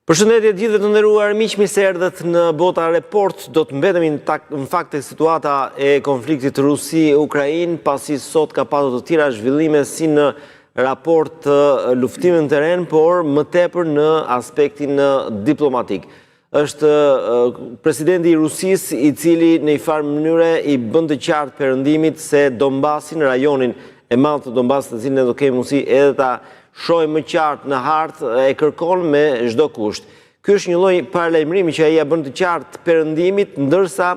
Përshëndetje gjithëve të nderuar miq, mirë se erdhët në Bota Report. Do të mbetemi në fakt tek situata e konfliktit Rusi-Ukrainë, pasi sot ka pasur të tjera zhvillime si në raport të luftimit në teren, por më tepër në aspektin diplomatik. Është presidenti i Rusisë i cili në një farë mënyre i bën të qartë perëndimit se Donbasin, rajonin e madh të Donbasit, të cilin ne do kemi mundësi edhe ta shohim më qartë në hartë, e kërkon me çdo kusht. Ky është një lloj paralajmërimi që ai ja bën të qartë perëndimit, ndërsa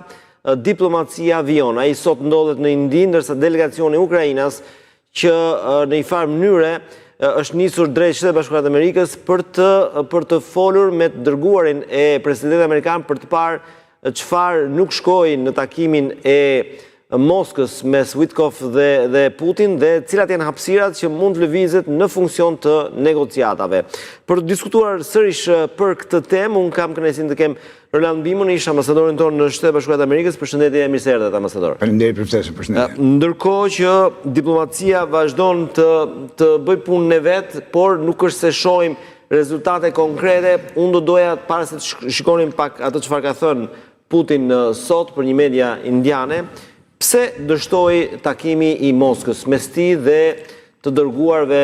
diplomacia vijon. Ai sot ndodhet në Indi, ndërsa delegacioni i Ukrainës që në një farë mënyre është nisur drejt Shtetit Bashkuar të Amerikës për të folur me të dërguarin e presidentit amerikan për të parë çfarë nuk shkoi në takimin e Moskës mes Witkoff dhe Putin dhe cilat janë hapësirat që mund të lëvizet në funksion të negociatave. Për të diskutuar sërish për këtë temë, unë kam kënaqësinë të kem Roland Bimon, ish ambasadorin tonë në Shtetet Bashkuara të Amerikës. Përshëndetje, mirë se erdhët, ambasador. Faleminderit për ftesën, përshëndetje. Ndërkohë që diplomacia vazhdon të bëj punën e vet, por nuk është se shohim rezultate konkrete. Unë do doja para se të shikonim pak atë çfarë ka thënë Putin sot për një media indiane. Pse dështoi takimi i Moskës mes tij dhe të dërguarve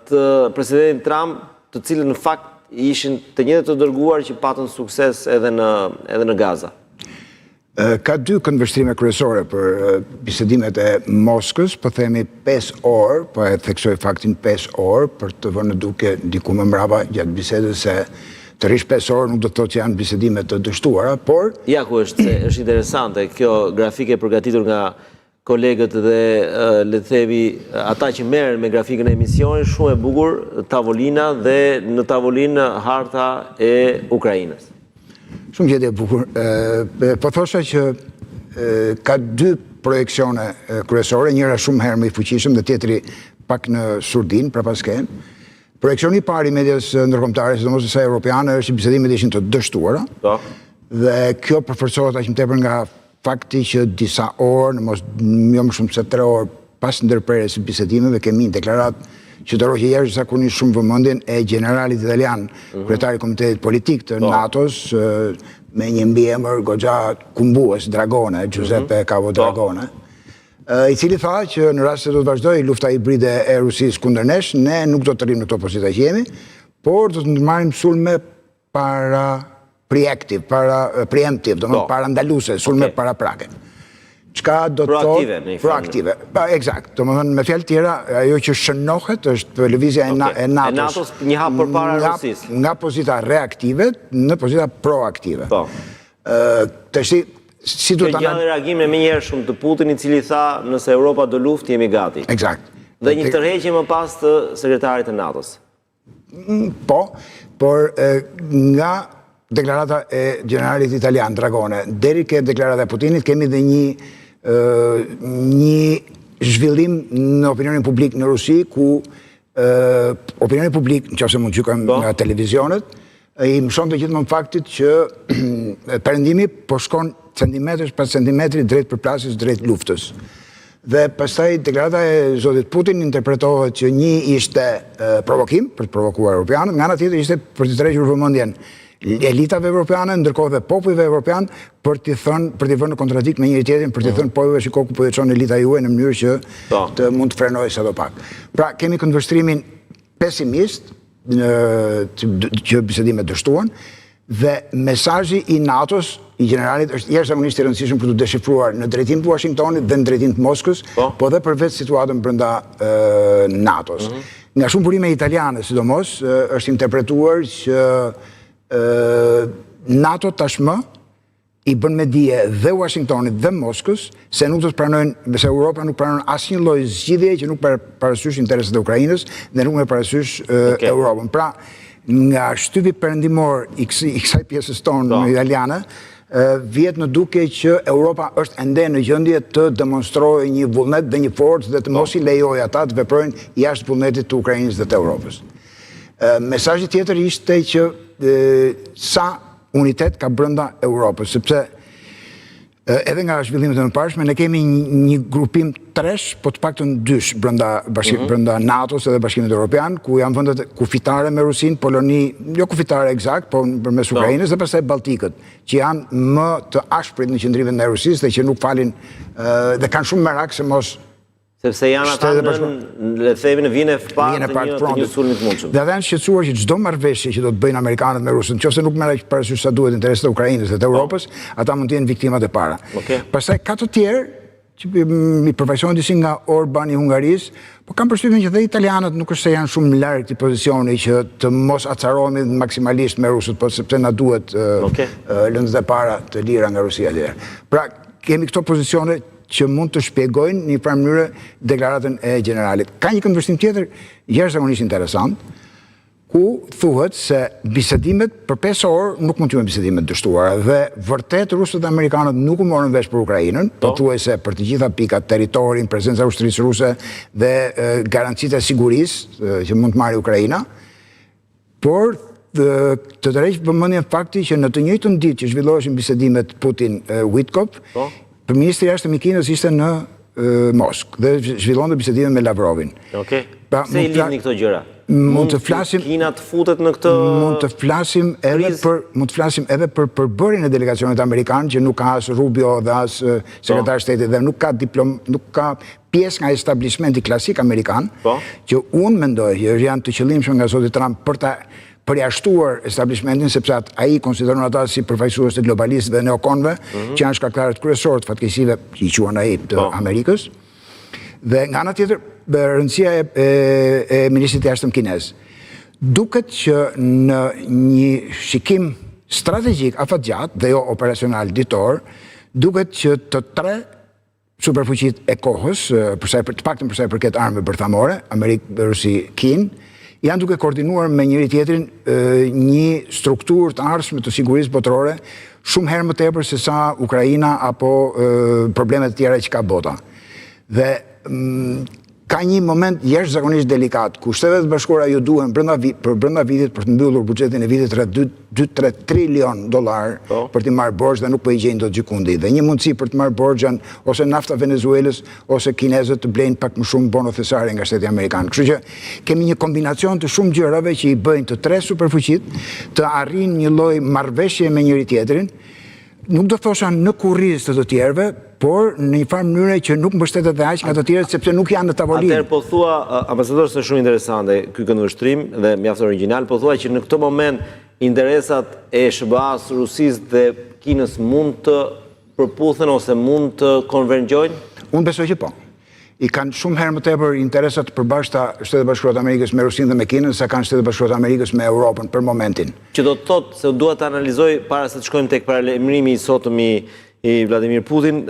të presidentit Trump, të cilët në fakt ishin të njëjtët të dërguar që patën sukses edhe në Gaza? Ka dy këndvështrime kryesore për bisedimet e Moskës, po themi 5 orë, po e theksoj faktin 5 orë, për të vënë duke diku më mbrapa gjatë bisedës se të rish 5 orë nuk do të thotë që janë bisedime të dështuara, por... Ja ku është interesante, kjo grafike përgatitur nga kolegët dhe le të themi ata që merren me grafikën e emisionit, shumë e bukur, tavolina dhe në tavolinë harta e Ukrainës. Shumë gjetje e bukur. Po thosha që ka dy projeksione kryesore, njëra shumë herë më i fuqishëm dhe tjetri pak në surdin, prapasken. Projeksioni i parë i medias ndërkombëtare, sidomos asaj europiane, është që bisedimet ishin të dështuara. Dhe kjo përforcohet aq më tepër nga fakti që disa orë, jo më shumë se 3 orë pas ndërprerjes së bisedimeve, kemi një deklaratë që të roqë jashtëzakonisht shumë vëmendjen e generalit italian, kryetari i Komitetit Politik të NATO-s, me një mbiemër goxha kumbues, Dragone, Giuseppe Cavo Dragone, i cili tha që në rast se do të vazhdoj lufta hibride e Rusisë kundër nesh, ne nuk do të rrim në këto pozita që jemi, por do të ndërmarrim sulme preemptive, do të thonë parandaluese, sulme paraprake. Çka do të thotë proaktive. Eksakt. Do të thonë me fjalë tjera, ajo që shënohet është lëvizja e NATO-s një hap përpara Rusisë. Nga pozita reaktive në pozita proaktive. Tash si do ta gjallë reagimin me njëherë shumë të Putin, i cili tha nëse Europa do luftë jemi gati. Eksakt. Dhe një tërheqje më pas të sekretarit të NATO-s. Po, por nga deklarata e generalit italian Dragone deri ke deklarata e Putinit kemi dhe një zhvillim në opinionin publik në Rusi, ku opinioni publik, nëse mund të gjykojmë nga televizionet, i mëson të gjithmonë faktit që perëndimi po shkon centimetër pas centimetri drejt përplasjes, drejt luftës. Dhe pastaj deklarata e zotit Putin interpretohet që një ishte provokim për të provokuar europianët, nga ana tjetër ishte për të tërhequr vëmendjen elitave europiane, ndërkohë dhe popujve europian për t'i vënë në kontradikt me njëri tjetrin, për t'i thënë popujve shiko ku po jeton elita juaj në mënyrë që të mund të frenojë sadopak. Pra kemi këndvështrimin pesimist që bisedimet dështuan, dhe mesazhi i NATO-s, i generalit, është jashtëzakonisht i rëndësishëm për të deshifruar në drejtim të Washingtonit dhe në drejtim të Moskës, po dhe për vetë situatën brenda NATO-s. Nga shumë burime italiane, sidomos, është interpretuar që NATO tashmë i bën me dije dhe Washingtonit dhe Moskës se nuk do të pranojnë, se Europa nuk pranon asnjë lloj zgjidhje që nuk parasysh interesat e Ukrainës dhe nuk merr parasysh Europën. Pra, nga shtypi perëndimor i kësaj pjesës tonë italiane, vjet në duke që Europa është ende në gjendje të demonstrojë një vullnet dhe një forcë dhe të mos i lejojë ata të veprojnë jashtë vullnetit të Ukrainës dhe të Europës. Mesazhi tjetër ishte që sa unitet ka brenda Europës, sepse Edhe nga zhvillimet e mëparshme, ne kemi një grupim tresh, po të paktën dysh brenda NATO-s edhe Bashkimit Evropian, ku janë vendet kufitare me Rusin, Poloni, jo kufitare eksakt, po përmes Ukrainës dhe pastaj Balltikët, që janë më të ashprit në qendrimet e Rusisë dhe që nuk falin dhe kanë shumë merak se mos sepse janë ata le të themi në vijën e parë të një sulmi të mundshëm. Dhe janë shqetësuar që çdo marrëveshje që do të bëjnë amerikanët me Rusën, nëse nuk merret parasysh sa duhet interesat e Ukrainës dhe të Evropës, ata mund të jenë viktimat e para. Pastaj ka të tjerë që i përfaqësojnë disi nga Orban i Hungarisë, po kam përshtypjen që dhe italianët nuk është se janë shumë larg këtij pozicioni që të mos acarohemi maksimalisht me rusët, po sepse na duhet lëndët e para të lira nga Rusia atje. Pra, kemi këto pozicione që mund të shpjegojnë një farë mënyrë deklaratën e generalit. Ka një këndvështrim tjetër jashtëzakonisht interesant, ku thuhet se bisedimet për 5 orë nuk mund të jenë bisedimet dështuara dhe vërtet rusët dhe amerikanët nuk u morën vesh për Ukrainën, pothuajse për të gjitha pikat, territorin, prezenca e ushtrisë ruse dhe garancitë e sigurisë që mund të marrë Ukraina, por të tërheq vëmendjen fakti që në të njëjtën ditë që zhvilloheshin bisedimet Putin-Witkoff, Ministri i Jashtëm i Kinës ishte në Moskë dhe zhvillonte bisedime me Lavrovin. Se i lidhni këto gjëra? Mund të flasim Kina të futet në këtë mund të flasim edhe për përbërjen e delegacionit amerikan që nuk ka as Rubio dhe as sekretar shtetit dhe nuk ka pjesë nga establishmenti klasik amerikan, që unë mendoj që janë të qëllimshëm nga zoti Trump për ta përjashtuar establishmentin, sepse ai konsideron ata si përfaqësues të globalistëve dhe neokonëve, që janë shkaktarët kryesorë të fatkeqësive që i quhen ai të Amerikës. Dhe nga ana tjetër, rëndësia e ministrit të jashtëm kinez. Duket që në një shikim strategjik afatgjatë dhe jo operacional ditor, duket që të tre superfuqitë e kohës, të paktën për sa i përket armëve bërthamore, Amerikë, Rusi, Kinë, janë duke koordinuar me njëri tjetrin një strukturë të ardhshme të sigurisë botërore shumë herë më tepër se sa Ukraina apo problemet e tjera që ka bota. Dhe ka një moment jashtëzakonisht delikat, ku Shtetet Bashkuara ju duhen brenda vitit për të mbyllur buxhetin e vitit rreth 2-3 trilion dollar për të marrë borxh dhe nuk po i gjejnë dot gjikundi. Dhe një mundësi për të marrë borxh janë ose nafta Venezuelës ose kinezët të blejnë pak më shumë bono thesare nga Shteti Amerikan. Kështu që kemi një kombinacion të shumë gjërave që i bëjnë të tre superfuqitë të arrijnë një lloj marrëveshje me njëri tjetrin. Nuk do thosha në kurrizë të tjerëve, por në një farë mënyrë që nuk mbështetet dhe aq nga të tjerët sepse nuk janë në tavolinë. Atëherë po thua, ambasador, se shumë interesante ky këndvështrim dhe mjaft origjinal, po thua që në këtë moment interesat e SBA-s, Rusisë dhe Kinës mund të përputhen ose mund të konvergjojnë? Unë besoj që po. I kanë shumë herë më tepër interesat përbashkëta Shtetet Bashkuara të Amerikës me Rusinë dhe me Kinën sa kanë Shtetet Bashkuara të Amerikës me Europën për momentin. Që do të thotë se duhet të analizoj para se të shkojmë tek paralajmërimi i sotëm i Vladimir Putin,